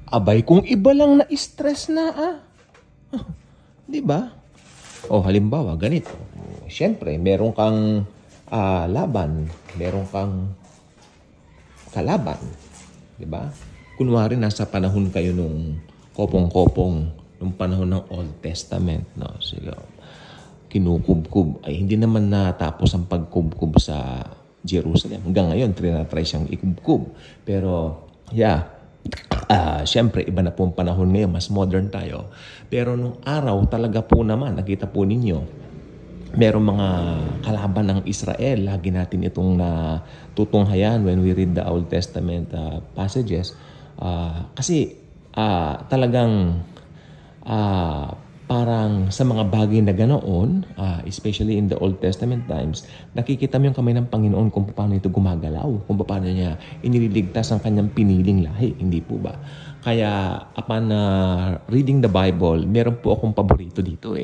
Abay, kung iba lang na stress na, di ba? O halimbawa, ganito. Siyempre, meron kang laban, meron kang kalaban, di ba? Kunwari, nasa panahon kayo nung kopong-kopong, nung panahon ng Old Testament, no? Sige, kinukubkub. Ay, hindi naman natapos ang pagkubkub sa Jerusalem. Hanggang ngayon, trinatry siyang ikubkub. Pero, siyempre, iba na po ang panahon ngayon. Mas modern tayo. Pero nung araw, talaga po naman, nakita po ninyo, merong mga kalaban ng Israel. Lagi natin itong natutunghayan when we read the Old Testament passages. Kasi talagang parang sa mga bagay na ganoon, especially in the Old Testament times, nakikita mo yung kamay ng Panginoon kung paano ito gumagalaw, kung paano niya iniligtas ang kanyang piniling lahi, hindi po ba? Kaya upon reading the Bible, meron po akong paborito dito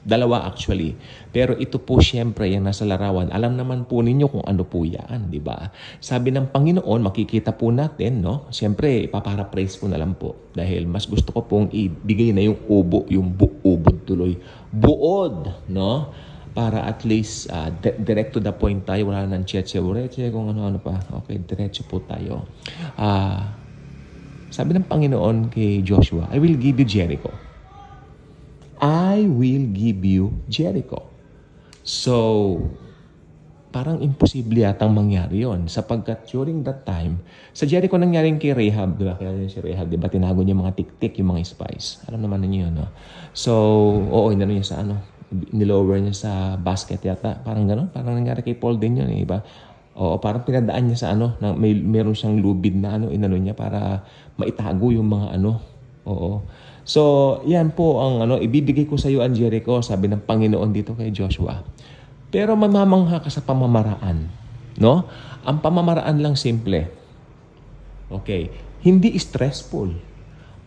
Dalawa actually. Pero ito po siyempre yung nasa larawan. Alam naman po ninyo kung ano po yan, di ba? Sabi ng Panginoon, makikita po natin, no? Siyempre, ipaparaphrase ko na lang po. Dahil mas gusto ko pong ibigay na yung ubo, yung ubod tuloy. Buod, no? Para at least direct to the point tayo. Wala nang cheche-ureche, kung ano-ano pa. Okay, diretso po tayo. Sabi ng Panginoon kay Joshua, I will give you Jericho. I will give you Jericho. So, parang imposible yatang mangyari yon sapagkat during that time, sa Jericho nangyaring kay Rahab, diba? Kaya si Rahab, diba? Tinago niya mga tik-tik, yung mga spies. Alam naman niyo yun, no? So, inano niya sa nilower niya sa basket yata. Parang gano'n. Parang nangyari kay Paul din yun, iba? Parang pinadaan niya sa meron siyang lubid na inano niya para maitago yung mga So, yan po ang ibibigay ko sa iyo ang Jericho, sabi ng Panginoon dito kay Joshua. Pero mamamangha ka sa pamamaraan, no? Ang pamamaraan lang simple. Okay, hindi stressful.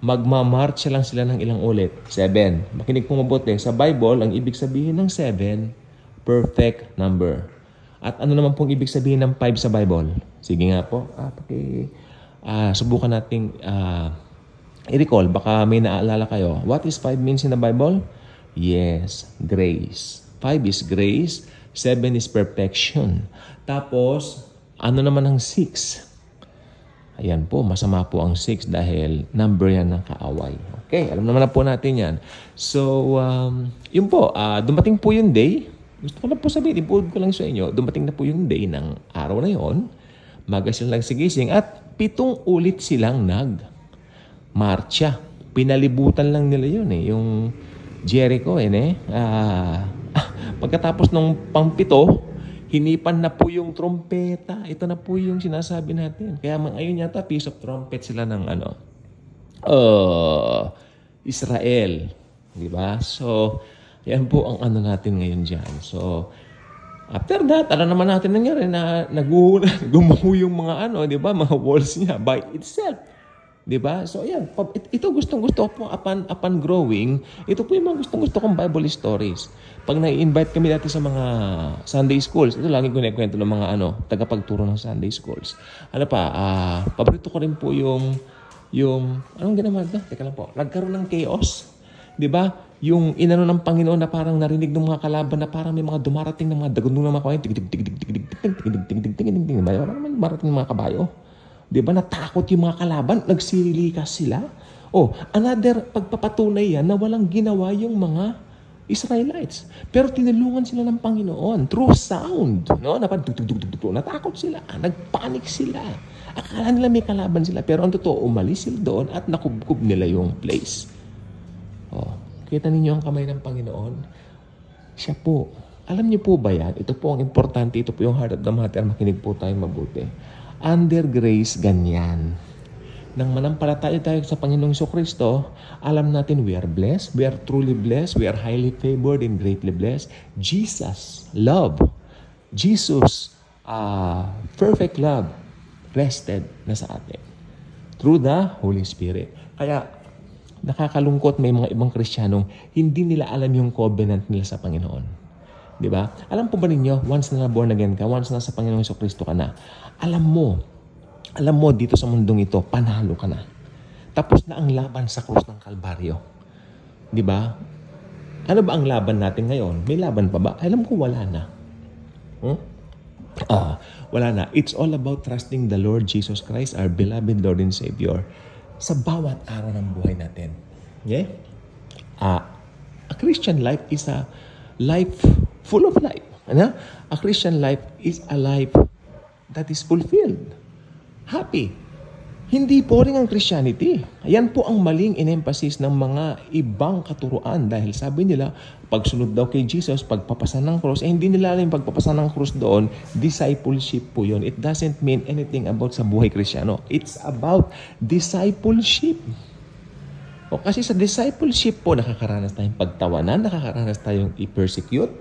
Magmamarcha lang sila ng ilang ulit. 7. Makinig po mabuti. Sa Bible, ang ibig sabihin ng 7, perfect number. At ano naman pong ibig sabihin ng 5 sa Bible? Sige nga po. Subukan nating i-recall, baka may naalala kayo. What is 5 means in the Bible? Yes, grace. 5 is grace, 7 is perfection. Tapos, ano naman ang 6? Ayan po, masama po ang 6 dahil number yan ng kaaway. Okay, alam naman na po natin yan. So, yun po, dumating po yung day. Gusto ko na po sabihin, ipuod ko lang sa inyo, dumating na po yung day ng araw na yon. Maga silang sigising at 7 ulit silang marcha. Pinalibutan lang nila yun yung Jericho pagkatapos ng pang-7, hinipan na po yung trompeta. Ito na po yung sinasabi natin. Kaya ngayon yata piece of trumpet sila ng Israel. Di ba? So, yan po ang natin ngayon dyan. So, after that, alam naman natin nangyari na gumuho yung mga di ba? Mga walls niya by itself. Diba? So, yan. Ito gustong-gusto ko po upon growing. Ito po yung mga gustong-gusto kong Bible stories. Pag nai-invite kami dati sa mga Sunday schools, ito lagi ko na-kwento ng mga tagapagturo ng Sunday schools. Paborito ko rin po yung anong ginawa ito? Teka lang po. Nagkaroon ng chaos. Diba? Yung inano ng Panginoon na parang narinig ng mga kalaban na parang may mga dumarating ng mga dagundong ng mga kawain. Dumarating ng mga kabayo. Diba? Natakot yung mga kalaban. Nagsilikas sila. Another pagpapatunay yan na walang ginawa yung mga Israelites. Pero tinulungan sila ng Panginoon through sound. No? Natakot sila. Nagpanik sila. Akala nila may kalaban sila. Pero ang totoo, umalis sila doon at nakubkub nila yung place. Kita ninyo ang kamay ng Panginoon? Siya po. Alam niyo po ba yan? Ito po ang importante. Ito po yung heart of the matter. Makinig po tayo mabuti. Under grace, ganyan. Nang manampalataya tayo sa Panginoong Jesucristo, alam natin we are blessed, we are truly blessed, we are highly favored and greatly blessed. Jesus, love. Jesus, perfect love, rested na sa atin. Through the Holy Spirit. Kaya, nakakalungkot may mga ibang Kristiyanong hindi nila alam yung covenant nila sa Panginoon. Diba? Alam po ba ninyo, once na born again ka, once na sa Panginoong Jesucristo ka na, alam mo dito sa mundong ito, panalo ka na. Tapos na ang laban sa krus ng Kalbaryo. Di ba? Ano ba ang laban natin ngayon? May laban pa ba? Alam ko wala na. Wala na. It's all about trusting the Lord Jesus Christ, our beloved Lord and Savior, sa bawat araw ng buhay natin. Okay? A Christian life is a life full of life. Ano? A Christian life is a life that is fulfilled. Happy. Hindi boring ang Christianity. Ayan po ang maling in-emphasis ng mga ibang katuruan dahil sabi nila, pagsunod daw kay Jesus, pagpapasa ng cross, hindi nila alam yung pagpapasa ng cross doon, discipleship po yun. It doesn't mean anything about sa buhay Kristiyano. It's about discipleship. O kasi sa discipleship po, nakakaranas tayong pagtawanan, nakakaranas tayong i-persecute.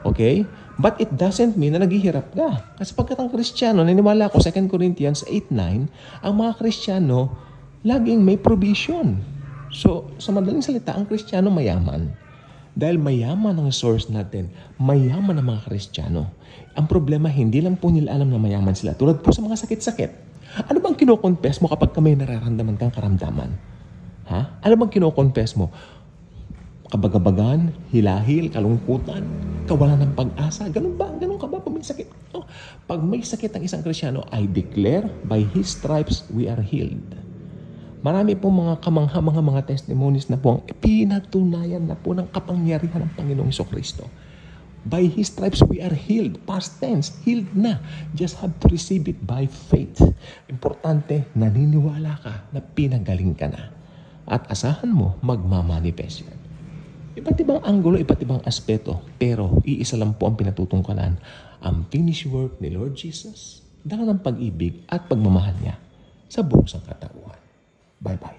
Okay? But it doesn't mean na naghihirap ka. Kasi pagkat ang Kristiyano, naniniwala ko, 2 Corinthians 8:9, ang mga Kristiyano, laging may provision. So, sa madaling salita, ang Kristiyano mayaman. Dahil mayaman ang source natin, mayaman ang mga Kristiyano. Ang problema, hindi lang po nila alam na mayaman sila. Tulad po sa mga sakit-sakit. Ano bang kinoconfess mo kapag may nararamdaman kang karamdaman? Ha? Ano bang kinoconfess mo? Kabagabagan, hilahil, kalungkutan, kawalan ng pag-asa. Ganun ba? Ganun ka ba pag may sakit? Oh, pag may sakit ang isang Kristiyano, I declare, by His stripes we are healed. Marami pong mga kamangha, mga testimonies na po ang pinatunayan na po ng kapangyarihan ng Panginoong Jesucristo. By His stripes we are healed. Past tense, healed na. Just have to receive it by faith. Importante, naniniwala ka na pinagaling ka na. At asahan mo, magmamanifest yan. Iba't ibang anggulo, iba't ibang aspeto. Pero iisa lang po ang pinatutungkalan. Ang finished work ni Lord Jesus, dala ng pag-ibig at pagmamahal niya sa buong sangkatauhan. Bye-bye.